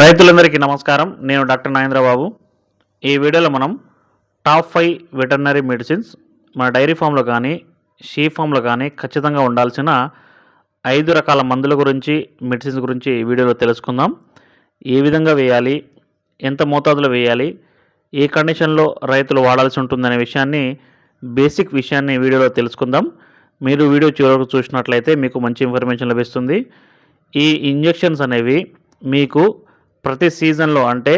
రైతులందరికీ నమస్కారం. నేను డాక్టర్ నాగేంద్రబాబు. ఈ వీడియోలో మనం టాప్ 5 వెటర్నరీ మెడిసిన్స్ మన డైరీ ఫామ్‌లో కానీ, షీప్ ఫామ్‌లో కానీ ఖచ్చితంగా ఉండాల్సిన 5 రకాల మందుల గురించి, మెడిసిన్స్ గురించి ఈ వీడియోలో తెలుసుకుందాం. ఏ విధంగా వేయాలి? ఎంత మోతాదులో వేయాలి? ఏ కండిషన్‌లో రైతులు వాడాల్సి ఉంటుందనే బేసిక్ విషయాన్ని వీడియోలో తెలుసుకుందాం. మీరు వీడియో చివరి వరకు చూసినట్లయితే మీకు మంచి ఇన్ఫర్మేషన్ లభిస్తుంది. ఈ ఇంజెక్షన్స్ అనేవి మీకు ప్రతి సీజన్‌లో అంటే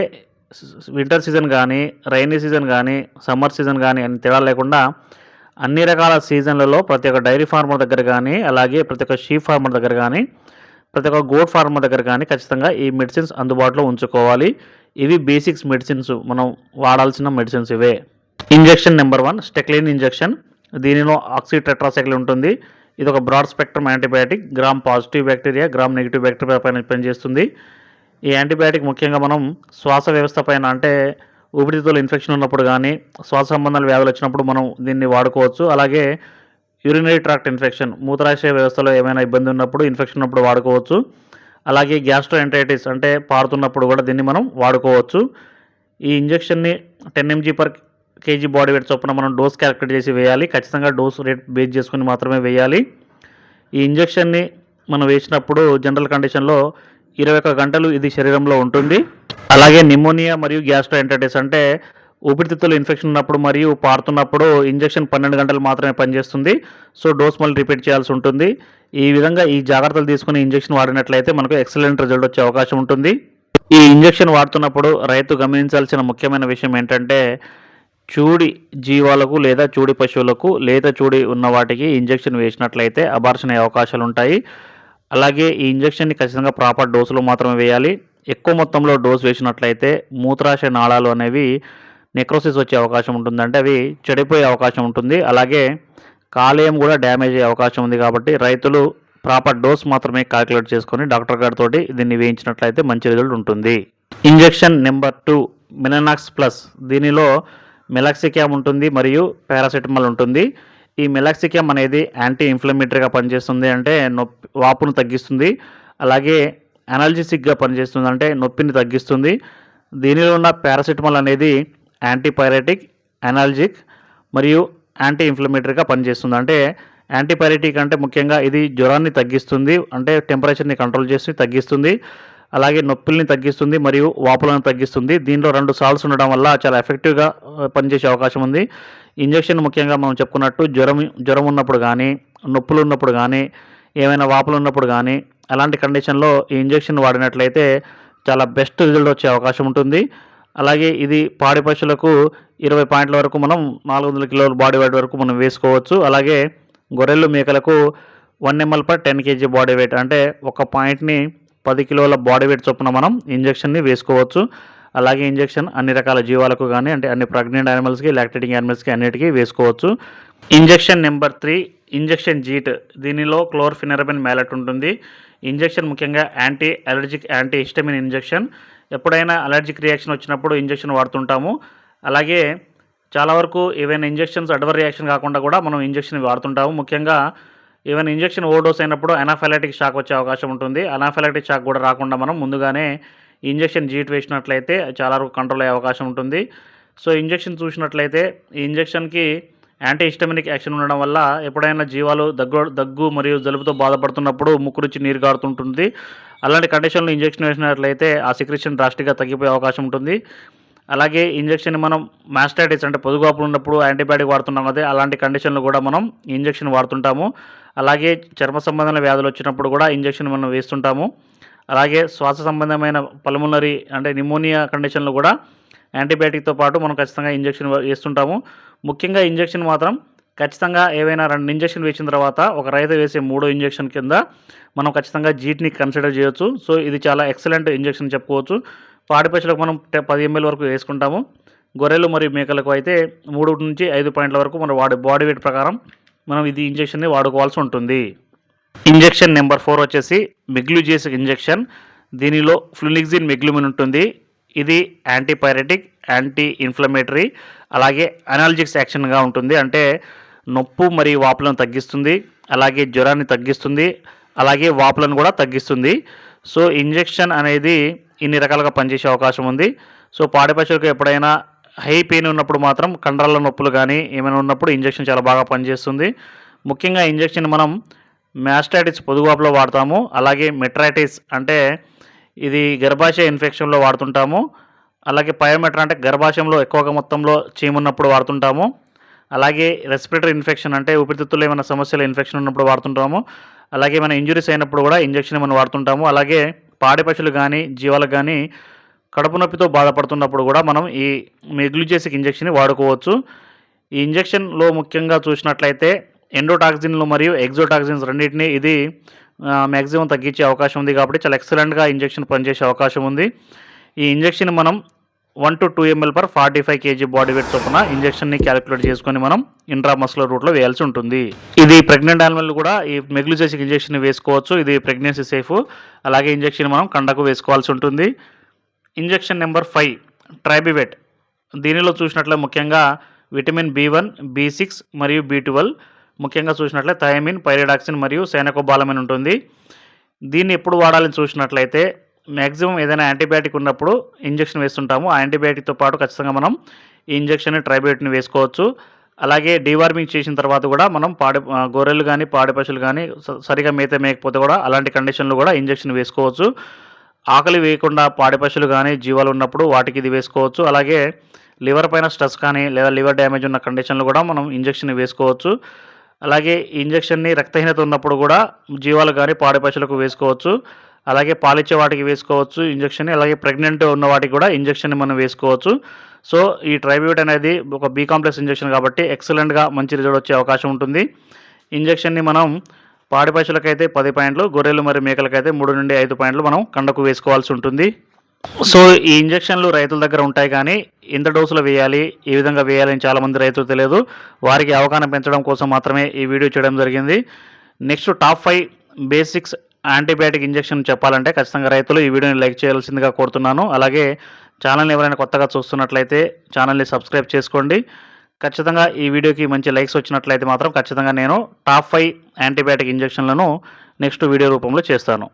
వింటర్ సీజన్ గానీ, రైనీ సీజన్ గానీ, సమ్మర్ సీజన్ గానీ అని తేడా లేకుండా అన్ని రకాల సీజన్‌లలో ప్రతి ఒక్క డైరీ ఫార్మర్ దగ్గర గానీ, అలాగే ప్రతి ఒక్క షీప్ ఫార్మర్ దగ్గర గానీ, ప్రతి ఒక్క గోట్ ఫార్మర్ దగ్గర గానీ ఖచ్చితంగా ఈ మెడిసిన్స్ అందుబాటులో ఉంచుకోవాలి. ఇవి బేసిక్స్ మెడిసిన్స్. మనం వాడాల్సిన మెడిసిన్స్ ఇవే. Injection number 1 Steclin injection. దీనిలో ఆక్సిటెట్రాసైక్లిన్ ఉంటుంది. ఇది ఒక broad spectrum antibiotic. Gram positive bacteria, gram negative bacteria పైన పనిచేస్తుంది. ఈ యాంటీబయాటిక్ ముఖ్యంగా మనం శ్వాస వ్యవస్థ పైన అంటే ఊపిరితిత్తుల ఇన్ఫెక్షన్ ఉన్నప్పుడు కానీ, శ్వాస సంబంధాల వ్యాధులు వచ్చినప్పుడు మనం దీన్ని వాడుకోవచ్చు. అలాగే యూరినరీ ట్రాక్ట్ ఇన్ఫెక్షన్, మూత్రాశయ వ్యవస్థలో ఏమైనా ఇబ్బంది ఉన్నప్పుడు, ఇన్ఫెక్షన్ ఉన్నప్పుడు వాడుకోవచ్చు. అలాగే గ్యాస్ట్రోఎంటరైటిస్ అంటే పారుతున్నప్పుడు కూడా దీన్ని మనం వాడుకోవచ్చు. ఈ ఇంజెక్షన్ని 10 mg per KG body weight చొప్పున మనం డోస్ క్యాలిక్యులేట్ చేసి వేయాలి. ఖచ్చితంగా డోస్ రేట్ బేస్ చేసుకుని మాత్రమే వేయాలి. ఈ ఇంజెక్షన్ని మనం వేసినప్పుడు జనరల్ కండిషన్‌లో 21 గంటలు ఇది శరీరంలో ఉంటుంది. అలాగే నిమోనియా మరియు గ్యాస్ట్రోఎంటరైటిస్ అంటే ఊపిరితిత్తులు ఇన్ఫెక్షన్ ఉన్నప్పుడు మరియు పారుతున్నప్పుడు ఇంజెక్షన్ 12 గంటలు మాత్రమే పనిచేస్తుంది. సో డోస్ మళ్ళీ రిపీట్ చేయాల్సి ఉంటుంది. ఈ విధంగా ఈ జాగ్రత్తలు తీసుకుని ఇంజెక్షన్ వాడినట్లయితే మనకు ఎక్సలెంట్ రిజల్ట్ వచ్చే అవకాశం ఉంటుంది. ఈ ఇంజెక్షన్ వాడుతున్నప్పుడు రైతు గమనించాల్సిన ముఖ్యమైన విషయం ఏంటంటే, చూడి జీవాలకు లేదా చూడి పశువులకు లేత చూడి ఉన్న వాటికి ఇంజెక్షన్ వేసినట్లయితే అబార్షన్ అయ్యే అవకాశాలు ఉంటాయి. అలాగే ఈ ఇంజెక్షన్ని ఖచ్చితంగా ప్రాపర్ డోసులో మాత్రమే వేయాలి. ఎక్కువ మొత్తంలో డోస్ వేసినట్లయితే మూత్రాశయ నాళాలు అనేవి నెక్రోసిస్ వచ్చే అవకాశం ఉంటుంది. అంటే అవి చెడిపోయే అవకాశం ఉంటుంది. అలాగే కాలేయం కూడా డ్యామేజ్ అయ్యే అవకాశం ఉంది. కాబట్టి రైతులు ప్రాపర్ డోస్ మాత్రమే కాల్కులేట్ చేసుకొని డాక్టర్ గారితో దీన్ని వేయించినట్లయితే మంచి రిజల్ట్ ఉంటుంది. Injection number 2 Minanox plus. దీనిలో మెలాక్సిక్యామ్ ఉంటుంది మరియు పారాసెటమాల్ ఉంటుంది. ఈ మెలాక్సిక్యామ్ అనేది యాంటీ ఇన్ఫ్లమేటరీగా పనిచేస్తుంది. అంటే వాపును తగ్గిస్తుంది. అలాగే అనాల్జెసిక్గా పనిచేస్తుంది. అంటే నొప్పిని తగ్గిస్తుంది. దీనిలో ఉన్న పారాసెటమాల్ అనేది యాంటీపైరెటిక్, అనాల్జిక్ మరియు యాంటీ ఇన్ఫ్లమేటరీగా పనిచేస్తుంది. అంటే యాంటీపైరెటిక్ అంటే ముఖ్యంగా ఇది జ్వరాన్ని తగ్గిస్తుంది. అంటే టెంపరేచర్ని కంట్రోల్ చేసి తగ్గిస్తుంది. అలాగే నొప్పుల్ని తగ్గిస్తుంది మరియు వాపులను తగ్గిస్తుంది. దీనిలో 2 సాల్ట్స్ ఉండడం వల్ల చాలా ఎఫెక్టివ్గా పనిచేసే అవకాశం ఉంది. ఇంజెక్షన్ ముఖ్యంగా మనం చెప్పుకున్నట్టు జ్వరం ఉన్నప్పుడు కానీ, నొప్పులు ఉన్నప్పుడు కానీ, ఏమైనా వాపులు ఉన్నప్పుడు కానీ, అలాంటి కండిషన్‌లో ఈ ఇంజెక్షన్ వాడినట్లయితే చాలా బెస్ట్ రిజల్ట్ వచ్చే అవకాశం ఉంటుంది. అలాగే ఇది పాడి పశువులకు 20 పాయింట్ల వరకు మనం 400 కిలోల బాడీ వెయిట్ వరకు మనం వేసుకోవచ్చు. అలాగే గొర్రెలు, మేకలకు 1 ml per 10 kg body weight అంటే ఒక పాయింట్‌ని 10 కిలోల బాడీ వెయిట్ చొప్పున మనం ఇంజెక్షన్ని వేసుకోవచ్చు. అలాగే ఇంజెక్షన్ అన్ని రకాల జీవాలకు కానీ అంటే అన్ని ప్రెగ్నెంట్ యానిమల్స్‌కి, లాక్టేటింగ్ యానిమల్స్‌కి అన్నిటికీ వేసుకోవచ్చు. Injection number 3 injection Zeet. దీనిలో క్లోర్ఫెనరబిన్ మ్యాలెట్ ఉంటుంది. ఇంజెక్షన్ ముఖ్యంగా anti allergic, anti histamine injection. ఎప్పుడైనా అలర్జిక్ రియాక్షన్ వచ్చినప్పుడు ఇంజెక్షన్ వాడుతుంటాము. అలాగే చాలా వరకు ఏవైనా ఇంజెక్షన్స్ అడ్వర్ రియాక్షన్ కాకుండా కూడా మనం ఇంజెక్షన్ వాడుతుంటాము. ముఖ్యంగా ఈవెన్ ఇంజెక్షన్ ఓవర్డోస్ అయినప్పుడు అనాఫైలాక్టిక్ షాక్ వచ్చే అవకాశం ఉంటుంది. అనాఫైలాక్టిక్ షాక్ కూడా రాకుండా మనం ముందుగానే ఇంజెక్షన్ జీట్ వేసినట్లయితే చాలా వరకు కంట్రోల్ అయ్యే అవకాశం ఉంటుంది. సో ఇంజెక్షన్ చూసినట్లయితే ఈ ఇంజెక్షన్‌కి యాంటీ హిస్టమినిక్ యాక్షన్ ఉండడం వల్ల ఎప్పుడైనా జీవాలు దగ్గు మరియు జలుబుతో బాధపడుతున్నప్పుడు ముక్కు నుంచి నీరు గారుతుంటుంది. అలాంటి కండిషన్‌లో ఇంజెక్షన్ వేసినట్లయితే ఆ సెక్రెషన్ డ్రాస్టిక్‌గా తగ్గిపోయే అవకాశం ఉంటుంది. అలాగే ఇంజెక్షన్ మనం మాస్టైటిస్ అంటే పొదుగువాపులు ఉన్నప్పుడు యాంటీబయాటిక్ వాడుతున్నాం కదా, అలాంటి కండిషన్‌లో కూడా మనం ఇంజెక్షన్ వాడుతుంటాము. అలాగే చర్మ సంబంధమైన వ్యాధులు వచ్చినప్పుడు కూడా ఇంజెక్షన్ మనం వేస్తుంటాము. అలాగే శ్వాస సంబంధమైన పల్మనరీ అంటే నిమోనియా కండిషన్‌లో కూడా యాంటీబయాటిక్‌తో పాటు మనం ఖచ్చితంగా ఇంజెక్షన్ వేస్తుంటాము. ముఖ్యంగా ఇంజెక్షన్ మాత్రం ఖచ్చితంగా ఏవైనా 2 ఇంజెక్షన్ వేసిన తర్వాత ఒక రైతు వేసే మూడో ఇంజెక్షన్ కింద మనం ఖచ్చితంగా జీట్‌ని కన్సిడర్ చేయొచ్చు. సో ఇది చాలా ఎక్సలెంట్ ఇంజెక్షన్ చెప్పుకోవచ్చు. పాడి పశువులకు మనం 10 ml వరకు వేసుకుంటాము. గొర్రెలు మరియు మేకలకు అయితే 3 నుంచి 5 పాయింట్ల వరకు మన బాడీ వెయిట్ ప్రకారం మనం ఇది ఇంజెక్షన్‌ని వాడుకోవాల్సి ఉంటుంది. ఇంజెక్షన్ నెంబర్ 4 వచ్చేసి మెగ్లూజియస్ ఇంజెక్షన్. దీనిలో ఫ్లునిక్సిన్ మెగ్లూమిన్ ఉంటుంది. ఇది యాంటీపైరెటిక్, యాంటీ ఇన్ఫ్లమేటరీ అలాగే అనాల్జిక్స్ యాక్షన్‌గా ఉంటుంది. అంటే నొప్పు మరియు వాపులను తగ్గిస్తుంది. అలాగే జ్వరాన్ని తగ్గిస్తుంది. అలాగే వాపులను కూడా తగ్గిస్తుంది. సో ఇంజెక్షన్ అనేది ఇన్ని రకాలుగా పనిచేసే అవకాశం ఉంది. సో పాడి పశువులకు ఎప్పుడైనా హై పెయిన్ ఉన్నప్పుడు మాత్రం కండరాల నొప్పులు కానీ ఏమైనా ఉన్నప్పుడు ఇంజెక్షన్ చాలా బాగా పనిచేస్తుంది. ముఖ్యంగా ఇంజెక్షన్ మనం మ్యాస్టైటిస్ పొదుగువాపులో వాడతాము. అలాగే మెట్రైటిస్ అంటే ఇది గర్భాశయ ఇన్ఫెక్షన్లో వాడుతుంటాము. అలాగే పయోమెట్రా అంటే గర్భాశయంలో ఎక్కువగా మొత్తంలో చీమున్నప్పుడు వాడుతుంటాము. అలాగే రెస్పిరేటరీ ఇన్ఫెక్షన్ అంటే ఊపిరితిత్తుల్లో ఏమైనా సమస్యలు ఇన్ఫెక్షన్ ఉన్నప్పుడు వాడుతుంటాము. అలాగే మన ఇంజురీస్ అయినప్పుడు కూడా ఇంజెక్షన్ మనం వాడుతుంటాము. అలాగే పాడి పశువులు కానీ జీవాలకు కానీ కడుపు నొప్పితో బాధపడుతున్నప్పుడు కూడా మనం ఈ మెగ్లూజేసిక్ ఇంజెక్షన్ వాడుకోవచ్చు. ఈ ఇంజెక్షన్లో ముఖ్యంగా చూసినట్లయితే ఎండోటాక్సిన్లు మరియు ఎగ్జోటాక్సిన్స్ రెండింటినీ ఇది మ్యాక్సిమం తగ్గించే అవకాశం ఉంది. కాబట్టి చాలా ఎక్సలెంట్గా ఇంజెక్షన్ పనిచేసే అవకాశం ఉంది. ఈ ఇంజెక్షన్ మనం 1 to 2 ml per 45 kg body weight చొప్పున ఇంజెక్షన్ని క్యాలిక్యులేట్ చేసుకొని మనం ఇంట్రామస్కులర్ రూట్లో వేయాల్సి ఉంటుంది. ఇది ప్రెగ్నెంట్ యానిమల్ కూడా ఈ మెగ్లూజేసిక్ ఇంజెక్షన్ వేసుకోవచ్చు. ఇది ప్రెగ్నెన్సీ సేఫ్. అలాగే ఇంజెక్షన్ మనం కండకు వేసుకోవాల్సి ఉంటుంది. Injection number 5 ట్రైబివెట్. దీనిలో చూసినట్లే ముఖ్యంగా విటమిన్ B1, B6 మరియు B12 ముఖ్యంగా చూసినట్లే థైమిన్, పైరిడాక్సిన్ మరియు సైనకోబాలమిన్ ఉంటుంది. దీన్ని ఎప్పుడు వాడాలని చూసినట్లయితే మ్యాక్సిమం ఏదైనా యాంటీబయాటిక్ ఉన్నప్పుడు ఇంజెక్షన్ వేస్తుంటాము. ఆ యాంటీబయాటిక్తో పాటు ఖచ్చితంగా మనం ఈ ఇంజెక్షన్ ట్రైబివెట్ని వేసుకోవచ్చు. అలాగే డీవార్మింగ్ చేసిన తర్వాత కూడా మనం గొర్రెలు కానీ పాడి పశువులు కానీ సరిగా మేత మేయకపోతే కూడా అలాంటి కండిషన్లో కూడా ఇంజెక్షన్ వేసుకోవచ్చు. ఆకలి వేయకుండా పాడి పశువులు కానీ జీవాలు ఉన్నప్పుడు వాటికి ఇది వేసుకోవచ్చు. అలాగే లివర్ పైన స్ట్రెస్ కానీ లేదా లివర్ డ్యామేజ్ ఉన్న కండిషన్లో కూడా మనం ఇంజెక్షన్ వేసుకోవచ్చు. అలాగే ఇంజెక్షన్ని రక్తహీనత ఉన్నప్పుడు కూడా జీవాలు కానీ పాడి పశువులకు వేసుకోవచ్చు. అలాగే పాలిచ్చే వాటికి వేసుకోవచ్చు ఇంజెక్షన్. అలాగే ప్రెగ్నెంట్ ఉన్న వాటికి కూడా ఇంజెక్షన్ని మనం వేసుకోవచ్చు. సో ఈ ట్రైబివెట్ అనేది ఒక బి కాంప్లెక్స్ ఇంజెక్షన్ కాబట్టి ఎక్సలెంట్గా మంచి రిజల్ట్ వచ్చే అవకాశం ఉంటుంది. ఇంజెక్షన్ని మనం పాడి పశువులకైతే 10 పాయింట్లు, గొర్రెలు మరియు మేకలకైతే 3 నుండి 5 పాయింట్లు మనం కండకు వేసుకోవాల్సి ఉంటుంది. సో ఈ ఇంజెక్షన్లు రైతుల దగ్గర ఉంటాయి కానీ ఎంత డోసులో వేయాలి, ఏ విధంగా వేయాలని చాలామంది రైతులు తెలియదు. వారికి అవగాహన పెంచడం కోసం మాత్రమే ఈ వీడియో చేయడం జరిగింది. Next top 5 basics antibiotic injection చెప్పాలంటే ఖచ్చితంగా రైతులు ఈ వీడియోని లైక్ చేయాల్సిందిగా కోరుతున్నాను. అలాగే ఛానల్ని ఎవరైనా కొత్తగా చూస్తున్నట్లయితే ఛానల్ని సబ్స్క్రైబ్ చేసుకోండి. ఖచ్చితంగా ఈ వీడియోకి మంచి లైక్స్ వచ్చినట్లయితే మాత్రం ఖచ్చితంగా నేను టాప్ 5 యాంటీబయాటిక్ ఇంజెక్షన్లను నెక్స్ట్ వీడియో రూపంలో చేస్తాను.